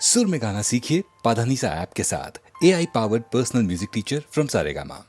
सुर में गाना सीखिए पाधानीसा ऐप के साथ। AI powered personal music teacher from Saregama.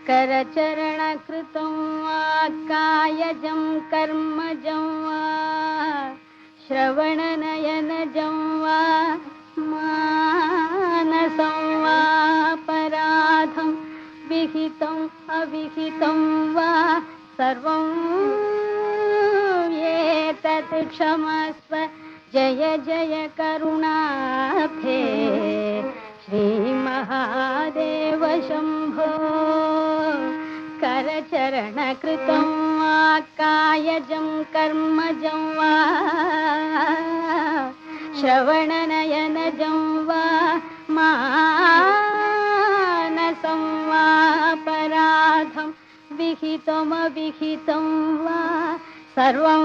करचरणकृतं वा कायजं कर्मजं वा श्रवणनयनजं वा मानसं वा पराधं विहितम् अविहितं वा सर्वं एतत् क्षमस्व जय जय करुणाब्धे श्रीमहादेव शम्भो। करचरणकृतं वा कायजं कर्मजं वा श्रवणनयनजं वा मानसं वा पराधं विहितमविहितं वा सर्वं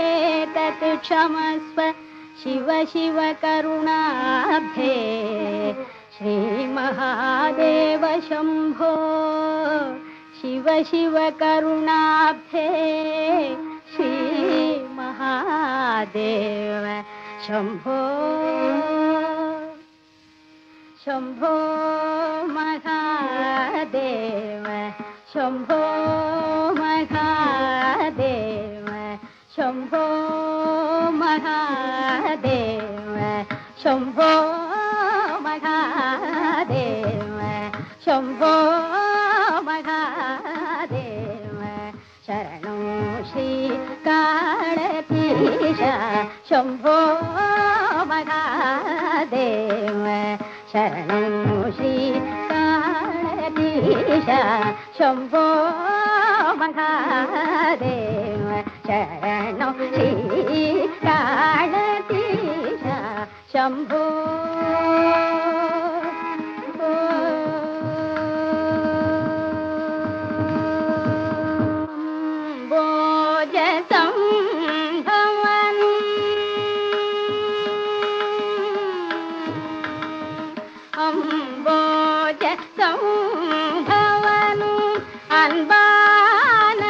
एतत् क्षमस्व शिव शिव करुणाब्धे श्रीमहादेव शम्भो। शिव शिव करुणाब्धे श्रीमहादेव शम्भो। शम्भो महादेव शम्भो महादेव शम्भो महादेव शम्भो महादेव शम्भो महादेव। शरणं श्रीकालतीश शम्भो महादेव। शरणं श्रीकालतीश शम्भो महादेव। शरणं श्रीकालतीश शम्भो। अंबोज संभवनु अनबान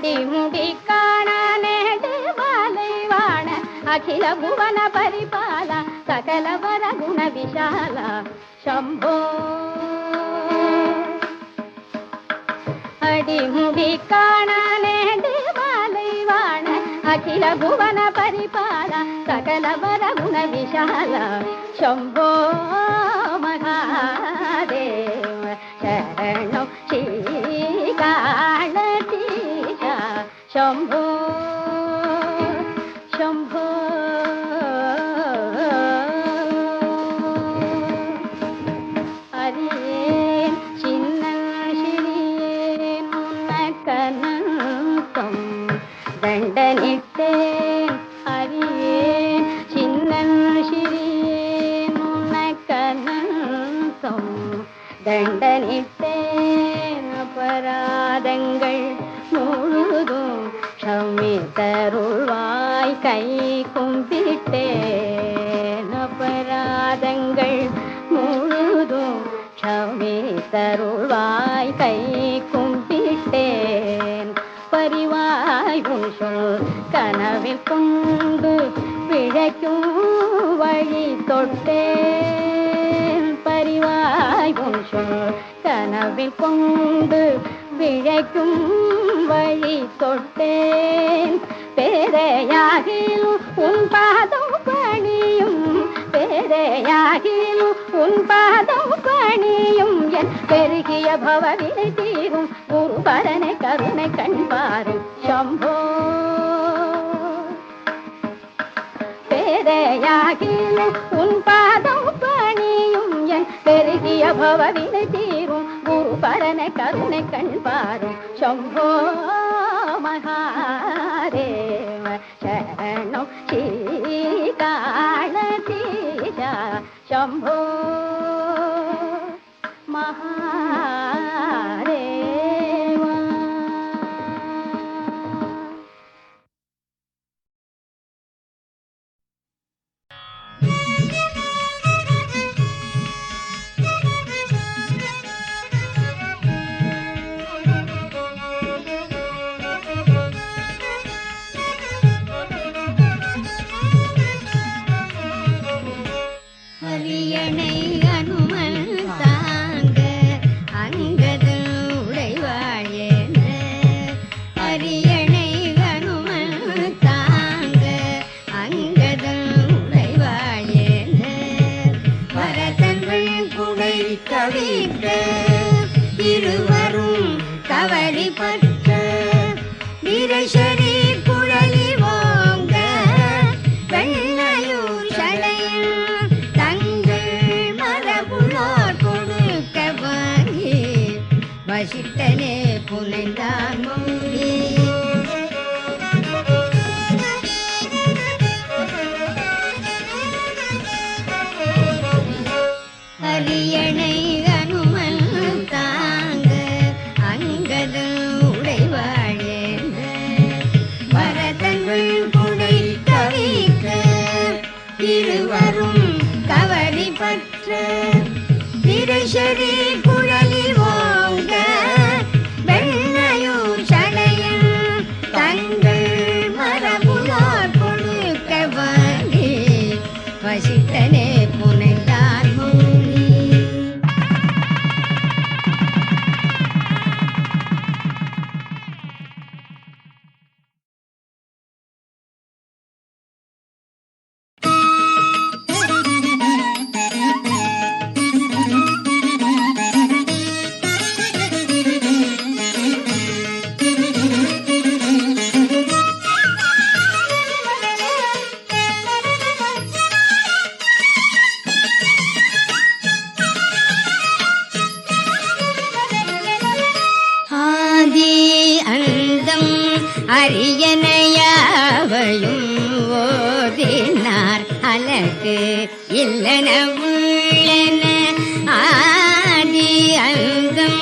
அடிமுடி காண நேடு மாலை வாண அகில புவன பரிபால சகல வர குண விஷால சம்போ அடிமுடி காண நேடு மாலை வாண அகில புவன பரிபால சகல வர குண விஷால சம்போ மகாதேவ சரணம் ஸ்ரீகாளதீஷ शम्भो शम्भो अरियेन् चिन्नशिरियेन् मुन्नकनन्तं दण्डनिट्टेन् अरियेन् चिन्नशिरियेन् मुन्नकनन्तं दण्डनिट्टेन् अपराधங்கள் முழுதும் க்ஷமித்தருள்வாய் கை கும்பிட்டேன் அபராதங்கள் முழுதும் க்ஷமித்தருள்வாய் கை கும்பிட்டேன் பரிவாய் உன் சொல் கனவில் கொண்டு பிழைக்கும் வழி தொட்டேன் பரிவாய் உன் சொல் கனவில் கொண்டு பிழைக்கும் வழி தொட்டேன் பேரையாகிலும் உன் பாதம் பணியும் பேரையாகிலும் உன் பாதம் பணியும் என் பெருகிய பவவினை தீரும் குருபரனை கருணை கண்பாரும் சம்போ பேரையாகிலும் உன் பாதம் பணியும் என் பெருகிய பவவினை தீரும் குருபரனை கருணை கண்பாரும் शम्भो महादेव शरणं श्रीकाळतीश शम्भो महादेव அரியணை அனுமல் தாங்க அங்கது உடைவாழேன அரியணை அனுமல் தாங்க அங்கது உடைவாழேன பரதங்கள் குடை கவிக்க இருவரும் கவலி பற்ற வீரேஸ்வரி குழலி ஓங்க வெண்ணையூர் சடையில் வசிட்டனே புனைந்தான் மொழி அரியணை அனுமல் தாங்க அங்கது உடைவாழேன பரதங்கள் குடை கவிக்க இருவரும் கவலி பற்ற வீரேஸ்வரி குழலி ஓங்க வெண்ணையூர் சடையில் தங்கள் மரபுலார் கொடுக்க வாங்கி வசித்தனே புனைந்தான் மொழி அரியணையாவையும் ஓதினார் அலகு இல்லன உள்ளன ஆதி அந்தம்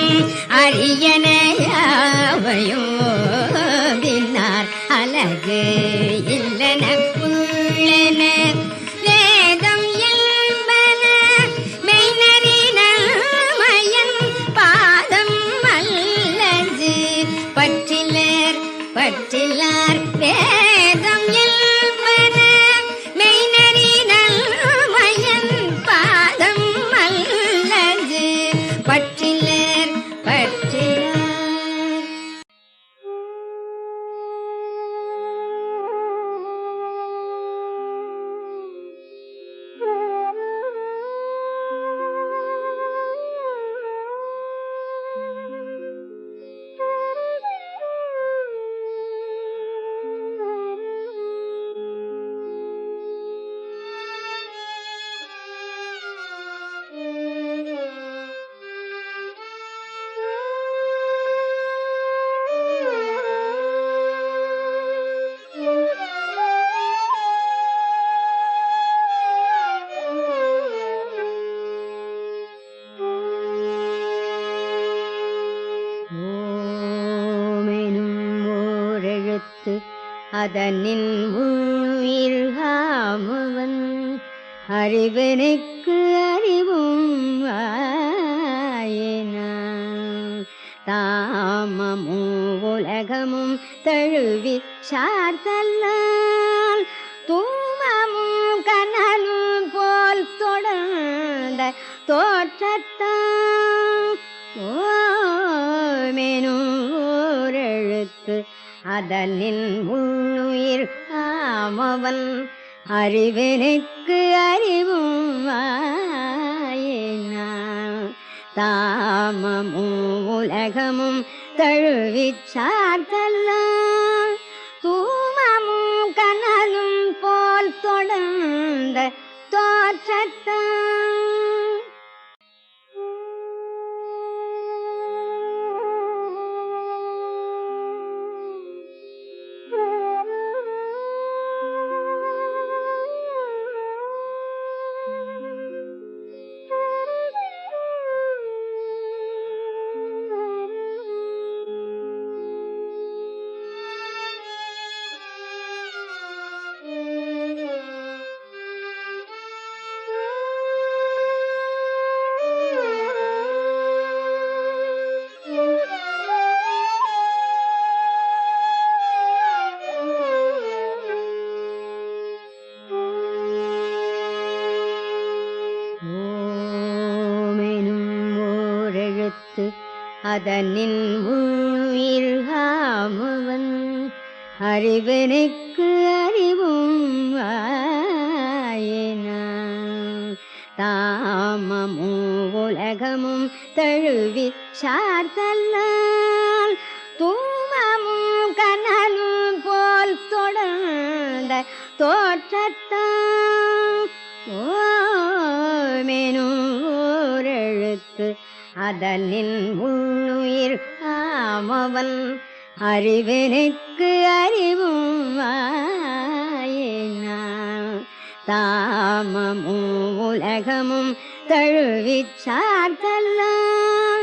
அரியணையாவையும் ஓதினார் அலகு இல்லன உள்ளன வேதம் என்பன மெய்நறின மயன் பாதம் அல்லது பற்றிலர் பற்றிலார் வேதம் என்பன மெய்நெறி நல்மயன் பாதம் அல்லது பற்றிலர் பற்றிலார். அதனின் உயிர்காமுவன் அறிவனுக்கு அறிவும் ஆயினான் தாமமும் உலகமும் தழுவி சார்தல்லால் தூமமும் கனலும் போல் தொடர்ந்த தோற்றத்தான் ஓமெனும் ஓரெழுத்து அதனின் முன்னுயிர் ஆமவன் அறிவனுக்கு அறிவும் ஆயினான் தாமமும் உலகமும் தழுவிச் சார்தல்லால் தூமமும் கனலும் போல் தொடர்ந்த தோற்றத்தான் அதனின் உயிர்காமுவன் அறிவனுக்கு அறிவும் ஆயினான் தாமமும் உலகமும் தழுவி சார்தல்லால் தூமமும் கனலும் போல் தொடர்ந்த தோற்றத்தான் ஓமெனும் ஓரெழுத்து அதனின் முன்னுயிர் ஆமவன் அறிவனுக்கு அறிவும் ஆயினான் தாமமும் உலகமும் தழுவிச் சார்தல்லால்